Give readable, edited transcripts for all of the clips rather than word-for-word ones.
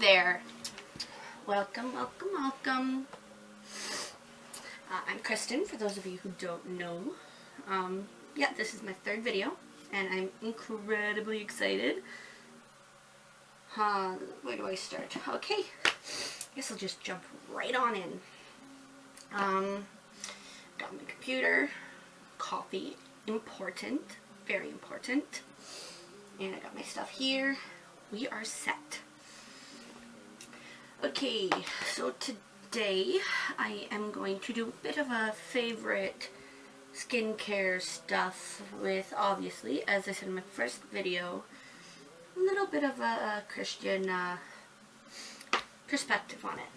there. Welcome, welcome, welcome. I'm Kristen, for those of you who don't know. Yeah, this is my third video, and I'm incredibly excited. Where do I start? Okay, I guess I'll just jump right on in. Got my computer, coffee, important, very important, and I got my stuff here. We are set. Okay, so today I am going to do a bit of a favorite skincare stuff with, obviously, as I said in my first video, a little bit of a Christian perspective on it.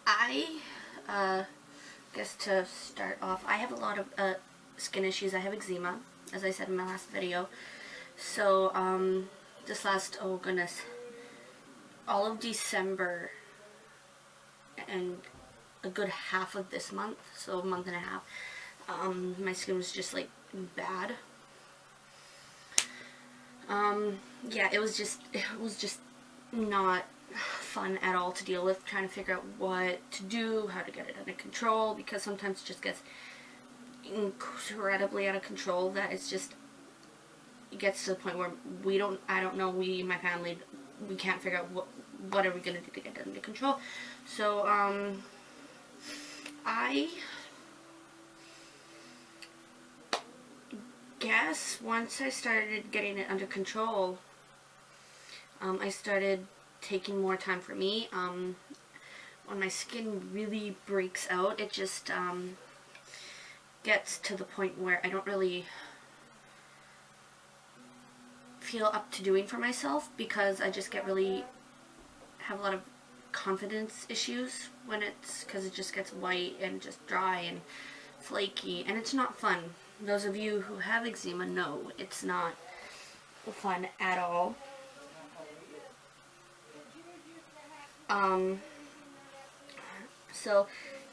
I guess to start off, I have a lot of skin issues. I have eczema, as I said in my last video. So, this last, oh goodness, all of December and a good half of this month, so a month and a half, my skin was just like bad. Yeah, it was just not fun at all to deal with, trying to figure out what to do, how to get it under control, because sometimes it just gets incredibly out of control that it's just, it gets to the point where I don't know, my family, we can't figure out what are we going to do to get it under control. So, I guess once I started getting it under control, I started taking more time for me. When my skin really breaks out, it just gets to the point where I don't really feel up to doing for myself, because I just have a lot of confidence issues when because it just gets white and just dry and flaky, and it's not fun. Those of you who have eczema know it's not fun at all. So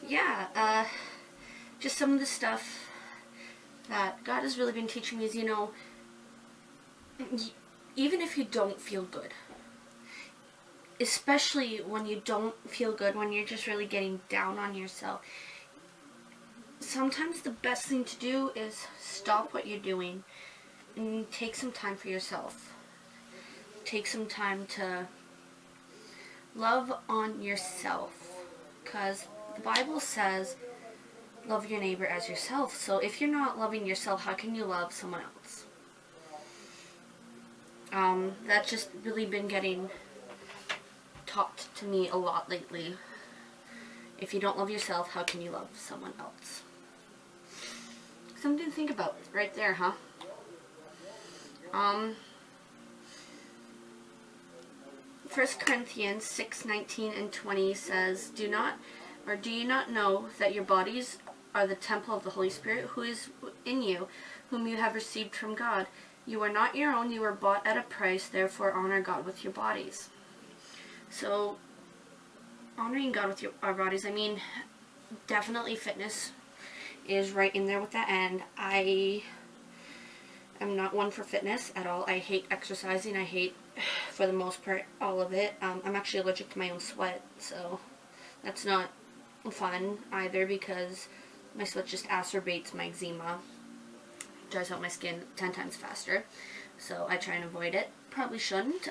yeah, just some of the stuff that God has really been teaching me is, you know, even if you don't feel good, especially when you don't feel good, when you're just really getting down on yourself, sometimes the best thing to do is stop what you're doing and take some time for yourself. Take some time to love on yourself, because the Bible says love your neighbor as yourself. So if you're not loving yourself, how can you love someone else? That's just really been getting taught to me a lot lately. If you don't love yourself, how can you love someone else? Something to think about right there, huh? 1 Corinthians 6:19 and 20 says, do you not know that your bodies are the temple of the Holy Spirit who is in you, whom you have received from God? You are not your own, you were bought at a price, therefore honor God with your bodies. So, honoring God with our bodies, I mean, definitely fitness is right in there with that, and I am not one for fitness at all. I hate exercising. I hate, for the most part, all of it. I'm actually allergic to my own sweat, so that's not fun either, because my sweat just exacerbates my eczema. Dries out my skin 10 times faster, so I try and avoid it. Probably shouldn't.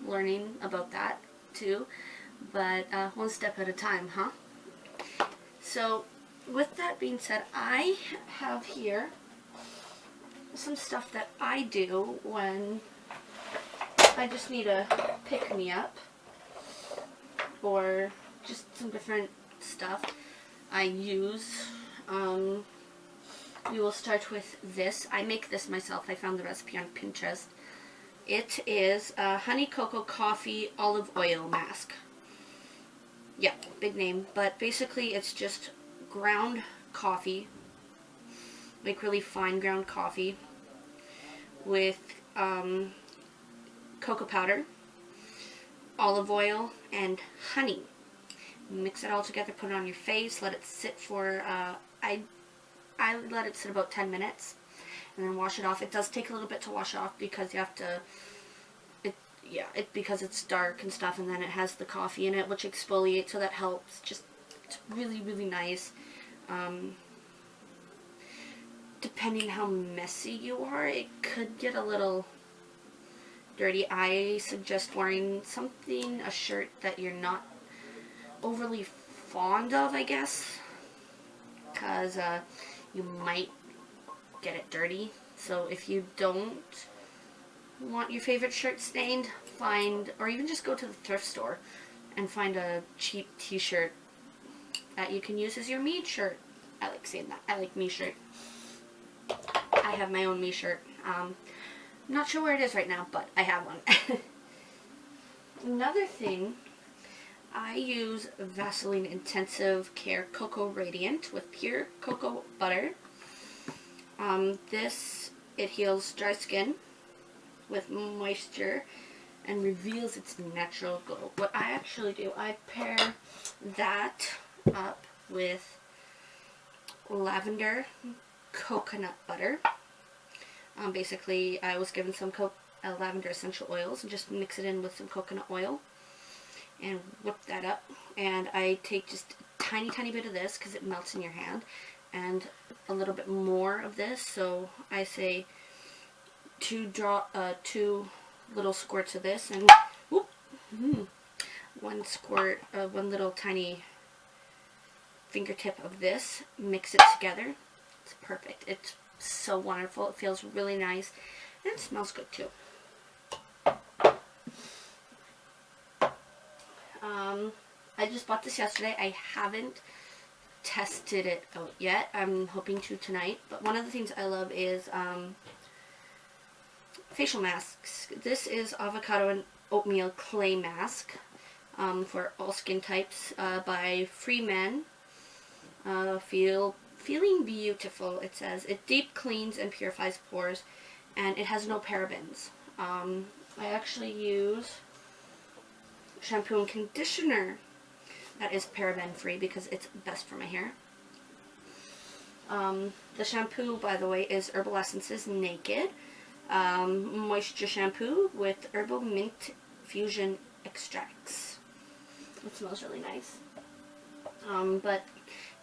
Learning about that too, but one step at a time, huh? So with that being said, I have here some stuff that I do when I just need a pick-me-up, or just some different stuff I use. We will start with this. I make this myself. I found the recipe on Pinterest. It is a honey cocoa coffee olive oil mask. Yeah, big name, but basically it's just ground coffee, like really fine ground coffee, with cocoa powder, olive oil, and honey. Mix it all together, put it on your face, let it sit for, I let it sit about 10 minutes, and then wash it off. It does take a little bit to wash off, because you have to yeah, because it's dark and stuff, and then it has the coffee in it, which exfoliates, so that helps. Just, it's really, really nice. Depending how messy you are, it could get a little dirty. I suggest wearing something, a shirt that you're not overly fond of, I guess, because you might get it dirty. So if you don't want your favorite shirt stained, or even just go to the thrift store and find a cheap t-shirt that you can use as your me shirt. I like saying that. I like me shirt. I have my own me shirt. I'm not sure where it is right now, but I have one. Another thing, I use Vaseline Intensive Care Cocoa Radiant with pure cocoa butter. It heals dry skin with moisture and reveals its natural glow. What I actually do, I pair that up with lavender coconut butter. Basically, I was given some lavender essential oils and just mix it in with some coconut oil and whip that up. And I take just a tiny, tiny bit of this because it melts in your hand, and a little bit more of this. So I say two little squirts of this, and whoop, one squirt, one little tiny fingertip of this. Mix it together. It's perfect. It's so wonderful. It feels really nice, and it smells good too. I just bought this yesterday. I haven't tested it out yet. I'm hoping to tonight. But one of the things I love is facial masks. This is avocado and oatmeal clay mask for all skin types by Free Men. Feeling beautiful, it says. It deep cleans and purifies pores, and it has no parabens. I actually use shampoo and conditioner that is paraben free because it's best for my hair. The shampoo, by the way, is Herbal Essences Naked moisture shampoo with herbal mint fusion extracts. It smells really nice. But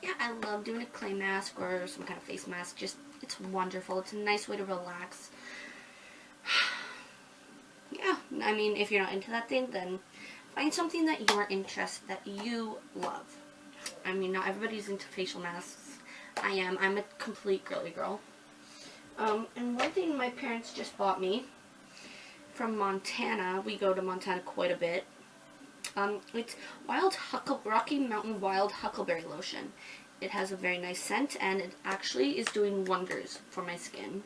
yeah, I love doing a clay mask or some kind of face mask. Just, it's wonderful. It's a nice way to relax. Yeah, I mean, if you're not into that thing, then find something that you're interested, that you love. I mean, not everybody's into facial masks. I am. I'm a complete girly girl. And one thing my parents just bought me from Montana. We go to Montana quite a bit. It's Rocky Mountain Wild Huckleberry Lotion. It has a very nice scent, and it actually is doing wonders for my skin.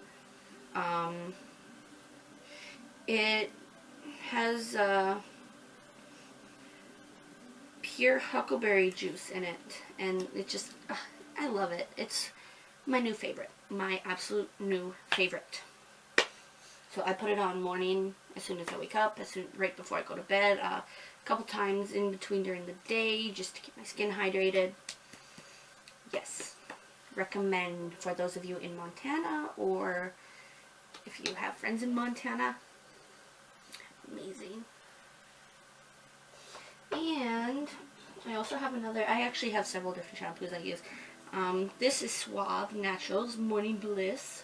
It has pure huckleberry juice in it, and it just, I love it. It's my new favorite. My absolute new favorite. So I put it on morning as soon as I wake up, right before I go to bed, a couple times in between during the day, just to keep my skin hydrated. Yes, recommend for those of you in Montana, or if you have friends in Montana. Amazing. And I also have I actually have several different shampoos I use. This is Suave Naturals Morning Bliss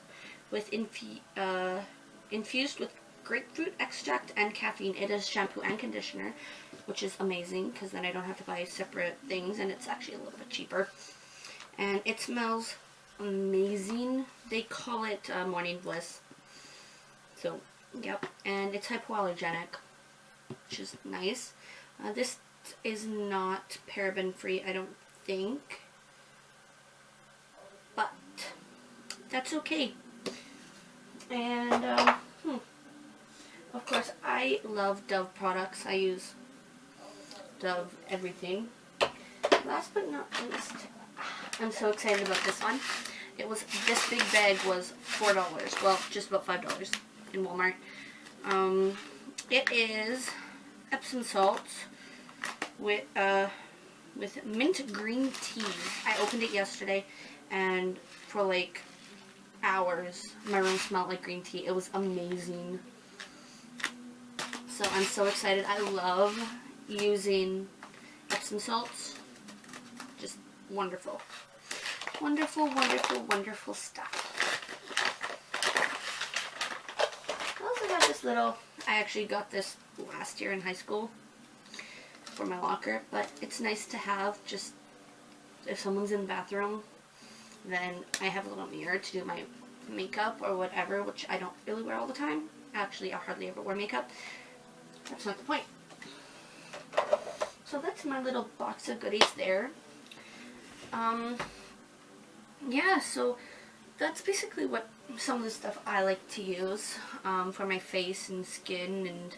with infused with grapefruit extract and caffeine. It is shampoo and conditioner, which is amazing because then I don't have to buy separate things, and it's actually a little bit cheaper. And it smells amazing. They call it Morning Bliss. So, yep. And it's hypoallergenic, which is nice. This is not paraben free, I don't think. But that's okay. And, of course, I love Dove products. I use Dove everything. Last but not least, I'm so excited about this one. This big bag was $4. Well, just about $5 in Walmart. It is Epsom salts with mint green tea. I opened it yesterday, and for like hours, my room smelled like green tea. It was amazing. So I'm so excited. I love using Epsom salts. Just wonderful. Wonderful, wonderful, wonderful stuff. I also got this little, I actually got this last year in high school for my locker, but it's nice to have just, if someone's in the bathroom, then I have a little mirror to do my makeup or whatever, which I don't really wear all the time. Actually, I hardly ever wear makeup. That's not the point. So that's my little box of goodies there. Yeah, so that's basically what some of the stuff I like to use for my face and skin and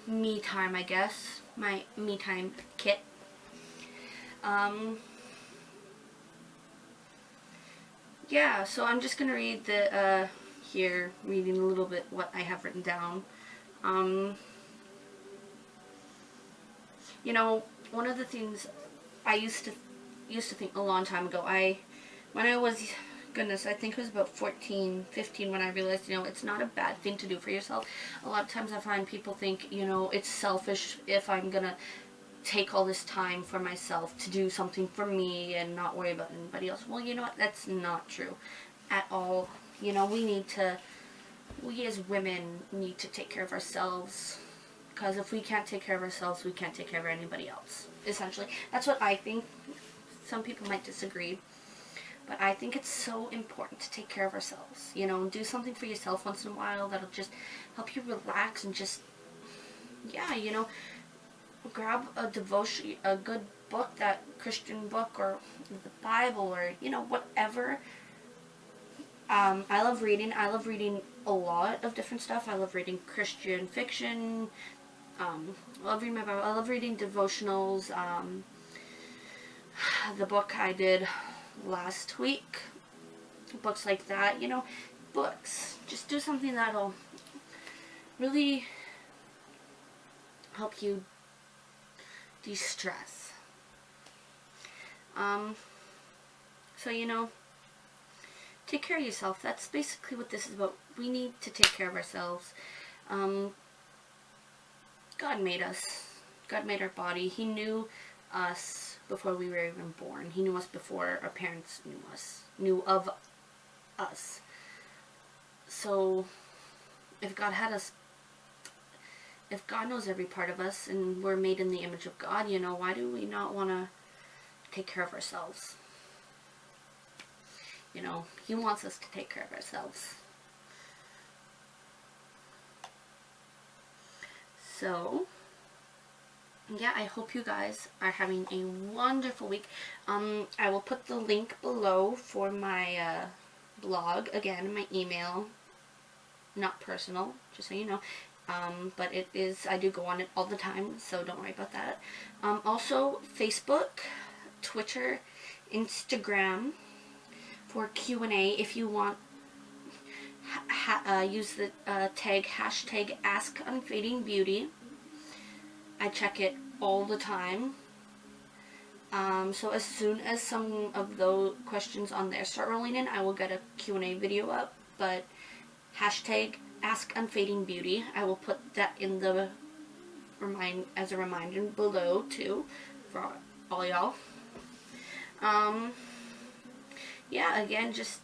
me time, I guess. My me time kit. Yeah, so I'm just gonna read the here, reading a little bit what I have written down. You know, one of the things I used to think a long time ago, when I was, goodness, I think it was about 14, 15 when I realized, you know, it's not a bad thing to do for yourself. A lot of times I find people think, you know, it's selfish if I'm gonna take all this time for myself to do something for me and not worry about anybody else. Well, you know what, that's not true at all. You know, we as women need to take care of ourselves, because if we can't take care of ourselves, we can't take care of anybody else, essentially. That's what I think. Some people might disagree, but I think it's so important to take care of ourselves. You know, do something for yourself once in a while that'll just help you relax and just, yeah, you know, grab a devotion, a good book, that Christian book or the Bible or, you know, whatever. I love reading. I love reading a lot of different stuff. I love reading Christian fiction. I love reading my Bible. I love reading devotionals. The book I did last week. Books like that, you know, books. Just do something that'll really help you de-stress. So, you know, take care of yourself. That's basically what this is about. We need to take care of ourselves. God made us. God made our body. He knew us before we were even born. He knew us before our parents knew of us. So, if God knows every part of us and we're made in the image of God, you know, why do we not want to take care of ourselves? You know, He wants us to take care of ourselves. So, yeah, I hope you guys are having a wonderful week. I will put the link below for my blog, again, my email, not personal, just so you know. But it is, I do go on it all the time, so don't worry about that. Also, Facebook, Twitter, Instagram for Q&A. If you want, use the tag hashtag #AskUnfadingBeauty. I check it all the time. So as soon as some of those questions on there start rolling in, I will get a Q&A video up. But hashtag #AskUnfadingBeauty. I will put that in the as a reminder below too for all y'all. Yeah, again, just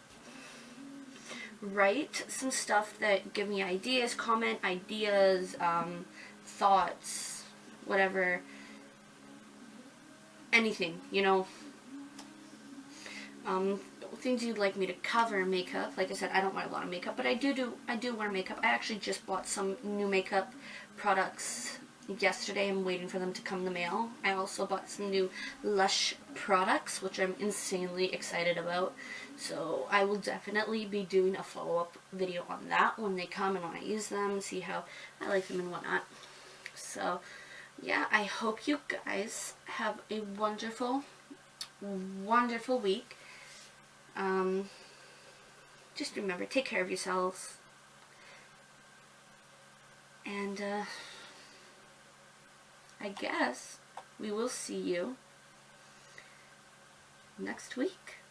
write some stuff that give me ideas, comment ideas, thoughts, whatever, anything, you know. Things you'd like me to cover. Makeup, like I said, I don't wear a lot of makeup, but I do wear makeup. I actually just bought some new makeup products yesterday. I'm waiting for them to come in the mail. I also bought some new Lush products, which I'm insanely excited about. So I will definitely be doing a follow-up video on that when they come and when I use them, see how I like them and whatnot. So yeah, I hope you guys have a wonderful, wonderful week. Just remember, take care of yourselves. And I guess we will see you next week.